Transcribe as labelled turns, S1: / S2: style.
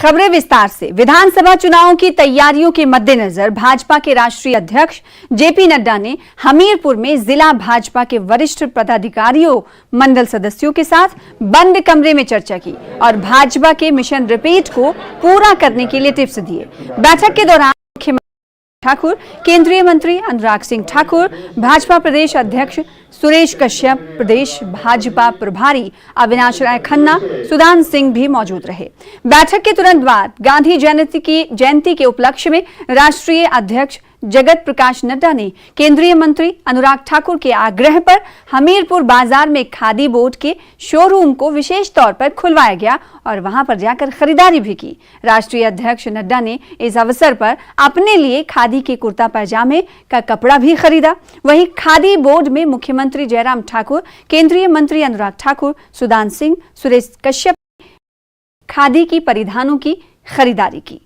S1: खबरें विस्तार से। विधानसभा चुनावों की तैयारियों के मद्देनजर भाजपा के राष्ट्रीय अध्यक्ष जेपी नड्डा ने हमीरपुर में जिला भाजपा के वरिष्ठ पदाधिकारियों, मंडल सदस्यों के साथ बंद कमरे में चर्चा की और भाजपा के मिशन रिपीट को पूरा करने के लिए टिप्स दिए। बैठक के दौरान मुख्यमंत्री ठाकुर, केंद्रीय मंत्री अनुराग सिंह ठाकुर, भाजपा प्रदेश अध्यक्ष सुरेश कश्यप, प्रदेश भाजपा प्रभारी अविनाश राय खन्ना, सुदान सिंह भी मौजूद रहे। बैठक के तुरंत बाद गांधी जयंती के उपलक्ष्य में राष्ट्रीय अध्यक्ष जगत प्रकाश नड्डा ने केंद्रीय मंत्री अनुराग ठाकुर के आग्रह पर हमीरपुर बाजार में खादी बोर्ड के शोरूम को विशेष तौर पर खुलवाया गया और वहां पर जाकर खरीदारी भी की। राष्ट्रीय अध्यक्ष नड्डा ने इस अवसर पर अपने लिए खादी के कुर्ता पैजामे का कपड़ा भी खरीदा। वहीं खादी बोर्ड में मुख्यमंत्री जयराम ठाकुर, केंद्रीय मंत्री अनुराग ठाकुर, सुदान सिंह, सुरेश कश्यप खादी की परिधानों की खरीदारी की।